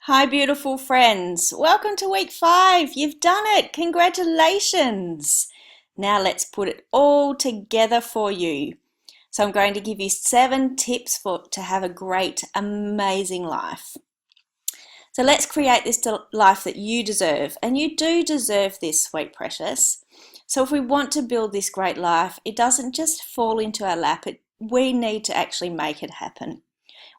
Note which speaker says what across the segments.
Speaker 1: Hi, beautiful friends. Welcome to week 5. You've done it. Congratulations. Now let's put it all together for you. So I'm going to give you 7 tips to have a great, amazing life. So let's create this life that you deserve. And you do deserve this, sweet precious. So if we want to build this great life, it doesn't just fall into our lap. We need to actually make it happen.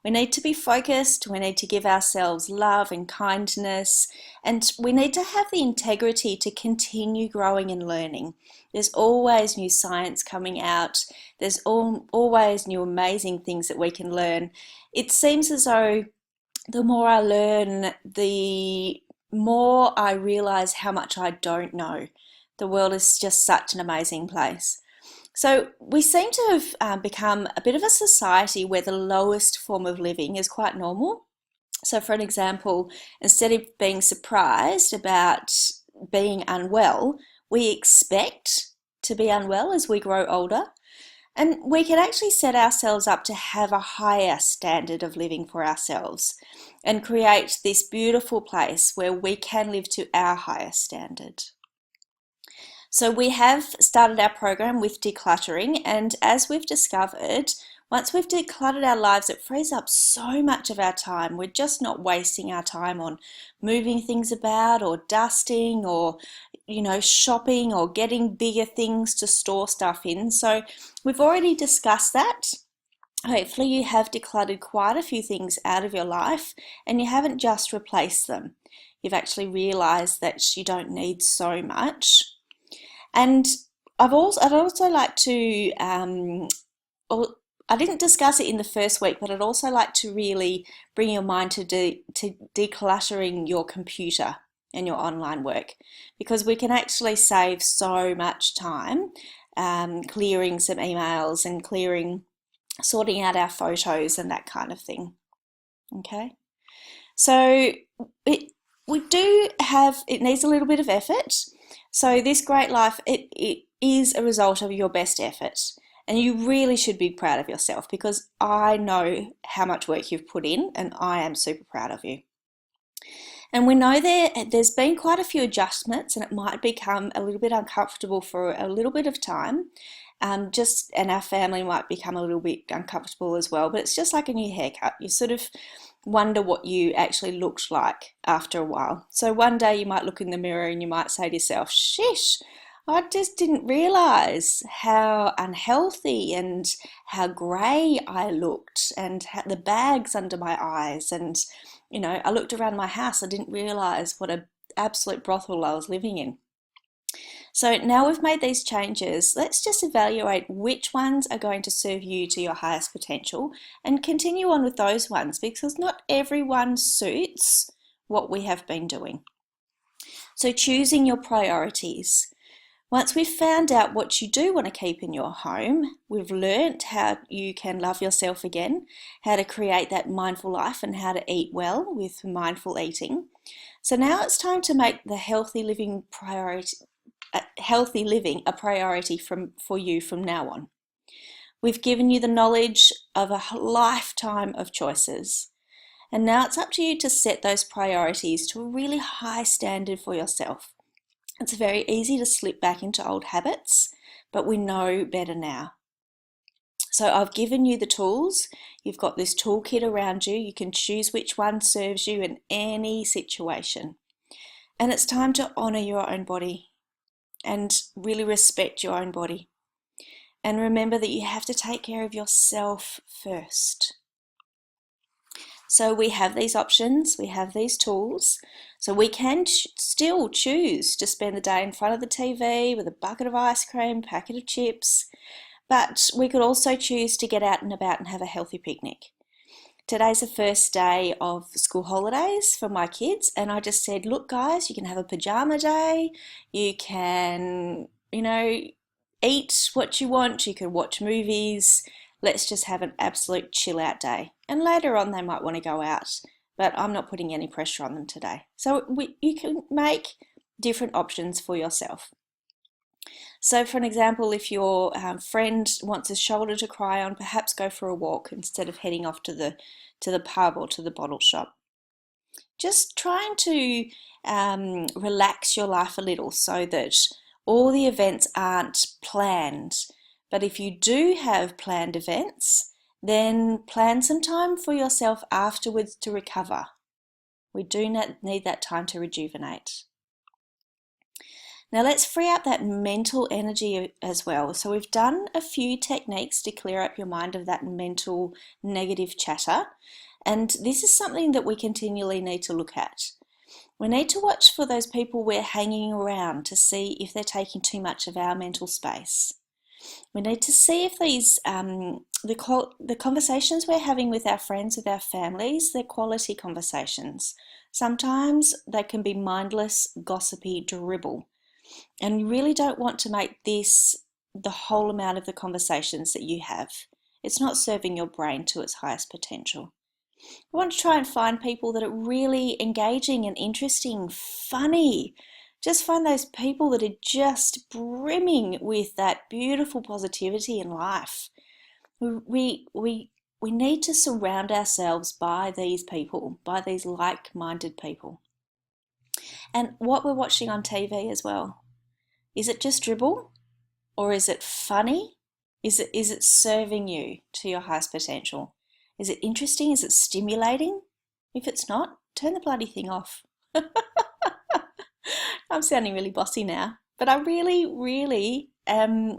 Speaker 1: We need to be focused, we need to give ourselves love and kindness, and we need to have the integrity to continue growing and learning. There's always new science coming out, there's always new amazing things that we can learn. It seems as though the more I learn, the more I realize how much I don't know. The world is just such an amazing place. So we seem to have become a bit of a society where the lowest form of living is quite normal. So for an example, instead of being surprised about being unwell, we expect to be unwell as we grow older. And we can actually set ourselves up to have a higher standard of living for ourselves and create this beautiful place where we can live to our highest standard. So we have started our program with decluttering, and as we've discovered, once we've decluttered our lives, it frees up so much of our time. We're just not wasting our time on moving things about or dusting or, shopping or getting bigger things to store stuff in. So we've already discussed that. Hopefully you have decluttered quite a few things out of your life and you haven't just replaced them. You've actually realized that you don't need so much. And I'd also like to, I didn't discuss it in the first week, but I'd also like to really bring your mind to decluttering your computer and your online work, because we can actually save so much time clearing some emails and sorting out our photos and that kind of thing. Okay, so it needs a little bit of effort. So this great life, it is a result of your best effort. And you really should be proud of yourself, because I know how much work you've put in and I am super proud of you. And we know there's been quite a few adjustments and it might become a little bit uncomfortable for a little bit of time. And our family might become a little bit uncomfortable as well, but it's just like a new haircut. You sort of wonder what you actually looked like after a while. So one day you might look in the mirror and you might say to yourself, "Shish, I just didn't realize how unhealthy and how grey I looked, and the bags under my eyes, and I looked around my house, I didn't realize what an absolute brothel I was living in." So now we've made these changes, let's just evaluate which ones are going to serve you to your highest potential and continue on with those ones, because not everyone suits what we have been doing. So choosing your priorities. Once we've found out what you do want to keep in your home, we've learnt how you can love yourself again, how to create that mindful life and how to eat well with mindful eating. So now it's time to make the healthy living a priority for you from now on. We've given you the knowledge of a lifetime of choices. And now it's up to you to set those priorities to a really high standard for yourself. It's very easy to slip back into old habits, but we know better now. So I've given you the tools. You've got this toolkit around you. You can choose which one serves you in any situation. And it's time to honour your own body and really respect your own body. And remember that you have to take care of yourself first. So we have these options, we have these tools, so we can still choose to spend the day in front of the TV with a bucket of ice cream, packet of chips, but we could also choose to get out and about and have a healthy picnic. Today's the first day of school holidays for my kids, and I just said, look guys, you can have a pajama day, you can, eat what you want, you can watch movies. Let's just have an absolute chill out day. And later on they might want to go out, but I'm not putting any pressure on them today. So you can make different options for yourself. So for an example, if your friend wants a shoulder to cry on, perhaps go for a walk instead of heading off to the pub or to the bottle shop. Just trying to relax your life a little so that all the events aren't planned. But if you do have planned events, then plan some time for yourself afterwards to recover. We do not need that time to rejuvenate. Now let's free up that mental energy as well. So we've done a few techniques to clear up your mind of that mental negative chatter. And this is something that we continually need to look at. We need to watch for those people we're hanging around to see if they're taking too much of our mental space. We need to see if these the conversations we're having with our friends, with our families, they're quality conversations. Sometimes they can be mindless, gossipy dribble. And you really don't want to make this the whole amount of the conversations that you have. It's not serving your brain to its highest potential. I want to try and find people that are really engaging and interesting, funny. Just find those people that are just brimming with that beautiful positivity in life. We need to surround ourselves by these people, by these like-minded people. And what we're watching on TV as well. Is it just dribble? Or is it funny? Is it serving you to your highest potential? Is it interesting? Is it stimulating? If it's not, turn the bloody thing off. I'm sounding really bossy now, but I really I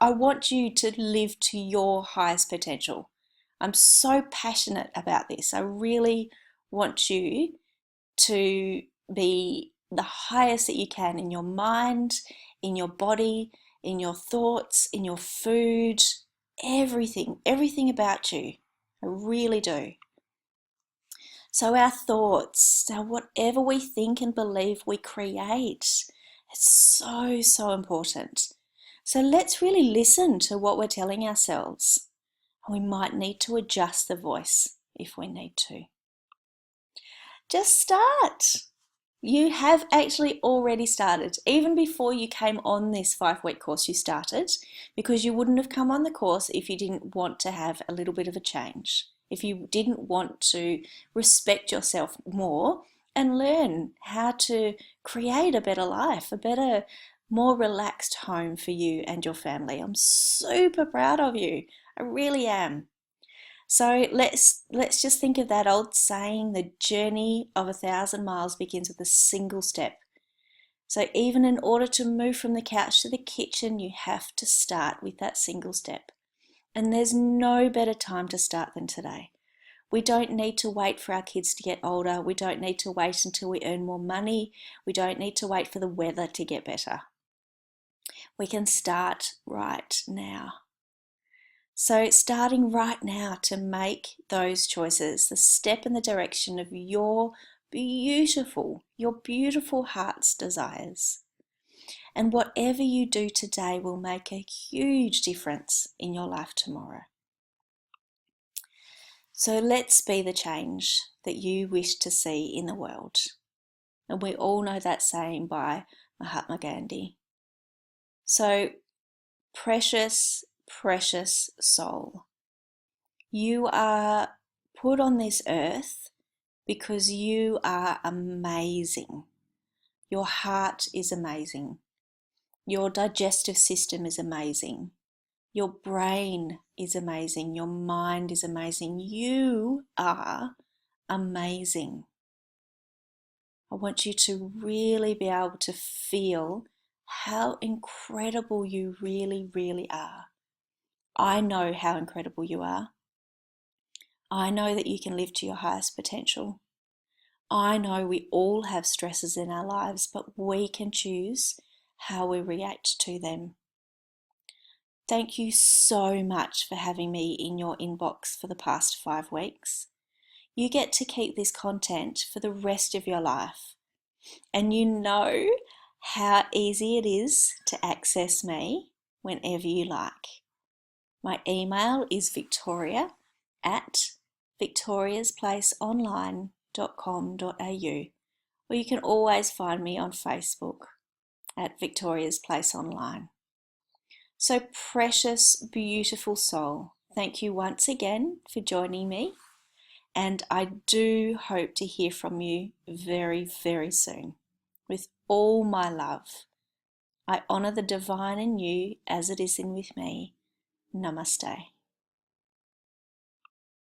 Speaker 1: want you to live to your highest potential. I'm so passionate about this. I really want you to be the highest that you can in your mind, in your body, in your thoughts, in your food, everything about you. I really do. So our thoughts, whatever we think and believe, we create. It's so important. So let's really listen to what we're telling ourselves. We might need to adjust the voice if we need to. Just start. You have actually already started. Even before you came on this 5-week course, you started, because you wouldn't have come on the course if you didn't want to have a little bit of a change, if you didn't want to respect yourself more and learn how to create a better life, a better, more relaxed home for you and your family. I'm super proud of you. I really am. So let's just think of that old saying, the journey of 1,000 miles begins with a single step. So even in order to move from the couch to the kitchen, you have to start with that single step. And there's no better time to start than today. We don't need to wait for our kids to get older. We don't need to wait until we earn more money. We don't need to wait for the weather to get better. We can start right now. So starting right now to make those choices, the step in the direction of your beautiful heart's desires. And whatever you do today will make a huge difference in your life tomorrow. So let's be the change that you wish to see in the world. And we all know that saying by Mahatma Gandhi. So precious soul, you are put on this earth because you are amazing. Your heart is amazing. Your digestive system is amazing. Your brain is amazing. Your mind is amazing. You are amazing. I want you to really be able to feel how incredible you really are. I know how incredible you are. I know that you can live to your highest potential. I know we all have stresses in our lives, but we can choose how we react to them. Thank you so much for having me in your inbox for the past 5 weeks. You get to keep this content for the rest of your life. And you know how easy it is to access me whenever you like. My email is victoriasplaceonline.com.au, or you can always find me on Facebook at Victoria's Place Online. So precious, beautiful soul, thank you once again for joining me, and I do hope to hear from you very, very soon. With all my love, I honour the divine in you as it is in with me. Namaste.